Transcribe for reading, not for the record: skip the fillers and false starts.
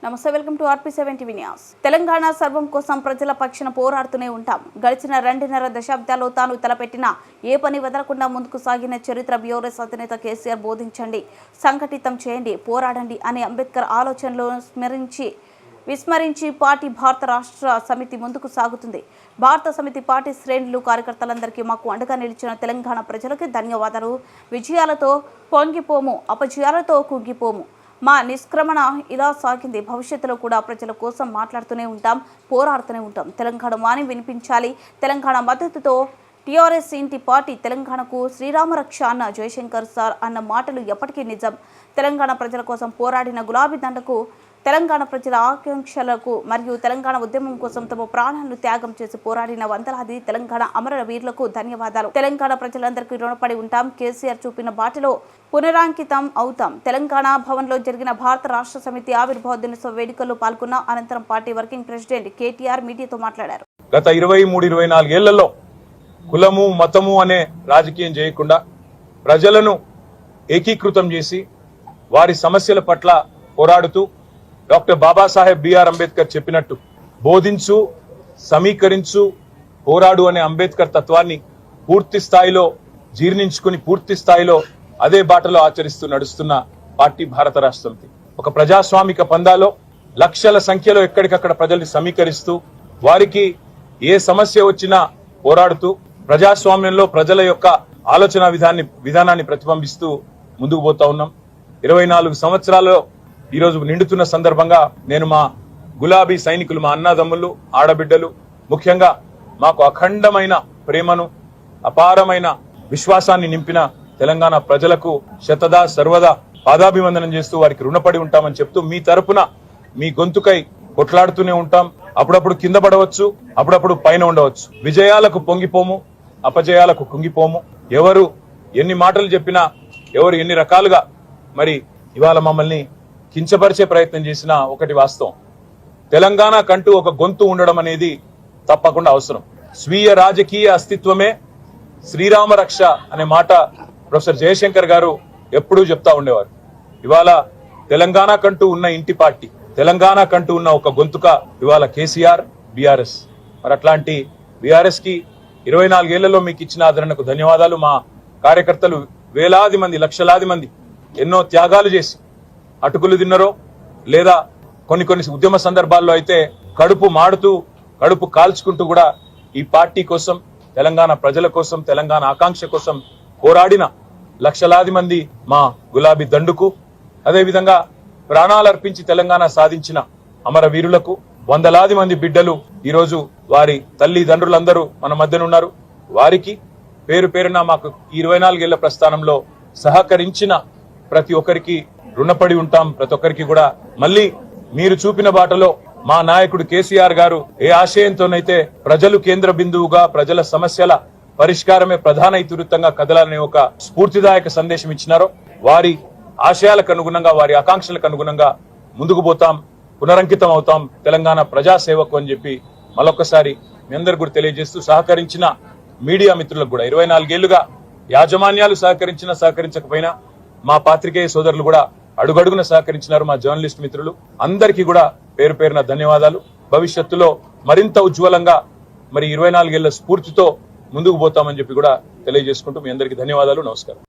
నమస్తే, welcome to RP7 TV news. Telangana సర్వం కోసం ప్రజల పక్షాన పోరాడుతూనే ఉంటాం. గడిచిన 2.5 దశాబ్దాల్లో తాను తలపెట్టిన ఏ పని వదలకుండా ముందుకు సాగిన చరిత్ర బీఆర్ఎస్ అధినేత కేసీఆర్ బోధించండి, సంఘటితం చేయండి, పోరాడండి అనే అంబేద్కర్ ఆలోచనలను విస్మరించి పార్టీ భారత రాష్ట్ర సమితి ముందుకు సాగుతుంది. భారత సమితి పార్టీ శ్రేణులు కార్యకర్తలందరికీ మాకు అండగా నిలిచిన తెలంగాణ ప్రజలకు ధన్యవాదాలు. విజయాలతో పొంగిపోము, అపజయాలతో కుంగిపోము. మా నిష్క్రమణ ఇలా సాగింది. భవిష్యత్తులో కూడా ప్రజల కోసం మాట్లాడుతూనే ఉంటాం, పోరాడుతూనే ఉంటాం. తెలంగాణ వాణి వినిపించాలి. తెలంగాణ మద్దతుతో టీఆర్ఎస్ ఇంటి పార్టీ. తెలంగాణకు శ్రీరామ రక్ష అన్న జయశంకర్ సార్ అన్న మాటలు ఎప్పటికీ నిజం. తెలంగాణ ప్రజల కోసం పోరాడిన గులాబీ దండకు, తెలంగాణ ప్రజల ఆకాంక్షలకు మరియు తెలంగాణ ఉద్యమం కోసం తమ ప్రాణాలను త్యాగం చేసి పోరాడిన వందలాది తెలంగాణ అమర వీరులకు ధన్యవాదాలు. తెలంగాణ ప్రజలందరికీ రుణపడి ఉంటాం. కేసీఆర్ చూపిన బాటలో పునరాంకితం అవుతాం. తెలంగాణ భవన్లో జరిగిన భారత రాష్ట్ర సమితి ఆవిర్భావ దినోత్సవ వేడుకల్లో పాల్గొన్న అనంతరం పార్టీ వర్కింగ్ ప్రెసిడెంట్ కేటీఆర్ మీడియాతో మాట్లాడారు. గత 23-24 ఏళ్లలో కులము మతము అనే రాజకీయం చేయకుండా ప్రజలను ఏకీకృతం చేసి వారి సమస్యల పట్ల పోరాడుతూ డాక్టర్ బాబాసాహెబ్ బిఆర్ అంబేద్కర్ చెప్పినట్టు బోధించు, సమీకరించు, పోరాడు అనే అంబేద్కర్ తత్వాన్ని పూర్తి స్థాయిలో జీర్ణించుకుని పూర్తి స్థాయిలో అదే బాటలో ఆచరిస్తూ నడుస్తున్న పార్టీ భారత రాష్ట్ర సమితి. ఒక ప్రజాస్వామిక పందాలో లక్షల సంఖ్యలో ఎక్కడికక్కడ ప్రజల్ని సమీకరిస్తూ వారికి ఏ సమస్య వచ్చినా పోరాడుతూ ప్రజాస్వామ్యంలో ప్రజల యొక్క ఆలోచన విధానాన్ని ప్రతిబింబిస్తూ ముందుకు పోతా ఉన్నాం. 24 సంవత్సరాల్లో ఈ రోజు నిండుతున్న సందర్భంగా నేను మా గులాబీ సైనికులు, మా అన్నదమ్ములు, ఆడబిడ్డలు, ముఖ్యంగా మాకు అఖండమైన ప్రేమను, అపారమైన విశ్వాసాన్ని నింపిన తెలంగాణ ప్రజలకు శతదా సర్వదా పాదాభివందనం చేస్తూ వారికి రుణపడి ఉంటామని చెప్తూ మీ తరపున మీ గొంతుకై కొట్లాడుతూనే ఉంటాం. అప్పుడప్పుడు కింద పడవచ్చు, అప్పుడప్పుడు పైన ఉండవచ్చు. విజయాలకు పొంగిపోము, అపజయాలకు కుంగిపోము. ఎవరు ఎన్ని మాటలు చెప్పినా, ఎవరు ఎన్ని రకాలుగా మరి ఇవాళ మమ్మల్ని కించపరిచే ప్రయత్నం చేసిన ఒకటి వాస్తవం. తెలంగాణ కంటూ ఒక గొంతు ఉండడం అనేది తప్పకుండా అవసరం. స్వీయ రాజకీయ అస్తిత్వమే శ్రీరామ రక్ష అనే మాట ప్రొఫెసర్ జయశంకర్ గారు ఎప్పుడూ చెప్తా ఉండేవారు. ఇవాళ తెలంగాణ కంటూ ఉన్న ఇంటి పార్టీ, తెలంగాణ కంటూ ఉన్న ఒక గొంతుక ఇవాళ కేసీఆర్, బీఆర్ఎస్. మరి అట్లాంటి బీఆర్ఎస్ కి 24 ఏళ్లలో మీకు ఇచ్చిన ఆదరణకు ధన్యవాదాలు. మా కార్యకర్తలు వేలాది మంది, లక్షలాది మంది ఎన్నో త్యాగాలు చేసి అటుకులు తిన్నరో లేదా కొన్ని ఉద్యమ సందర్భాల్లో అయితే కడుపు మాడుతూ, కడుపు కాల్చుకుంటూ కూడా ఈ పార్టీ కోసం, తెలంగాణ ప్రజల కోసం, తెలంగాణ ఆకాంక్ష కోసం పోరాడిన లక్షలాది మంది మా గులాబీ దండుకు, అదేవిధంగా ప్రాణాలర్పించి తెలంగాణ సాధించిన అమరవీరులకు, వందలాది మంది బిడ్డలు ఈరోజు వారి తల్లిదండ్రులందరూ మన మధ్యనున్నారు. వారికి పేరు పేరున మాకు 24 ఏళ్ల ప్రస్థానంలో సహకరించిన ప్రతి ఒక్కరికి రుణపడి ఉంటాం. ప్రతి ఒక్కరికి కూడా మళ్ళీ మీరు చూపిన బాటలో మా నాయకుడు కేసీఆర్ గారు ఏ ఆశయంతోనైతే ప్రజలు కేంద్ర బిందువుగా, ప్రజల సమస్యల పరిష్కారమే ప్రధాన ఇతివృత్తంగా కదలాలనే ఒక స్ఫూర్తిదాయక సందేశం ఇచ్చినారో వారి ఆశయాలకు అనుగుణంగా, వారి ఆకాంక్షలకు అనుగుణంగా ముందుకు పోతాం, పునరంకితం అవుతాం తెలంగాణ ప్రజాసేవకు అని చెప్పి మరొకసారి మీ అందరు కూడా తెలియజేస్తూ, సహకరించిన మీడియా మిత్రులకు కూడా 24 ఏళ్లుగా యాజమాన్యాలు సహకరించకపోయినా మా పాత్రికేయ సోదరులు కూడా అడుగడుగున సహకరించినారు. మా జర్నలిస్ట్ మిత్రులు అందరికీ కూడా పేరు పేరున ధన్యవాదాలు. భవిష్యత్తులో మరింత ఉజ్వలంగా మరి 24 ఏళ్ల స్ఫూర్తితో ముందుకు పోతామని చెప్పి కూడా తెలియజేసుకుంటూ మీ అందరికీ ధన్యవాదాలు. నమస్కారం.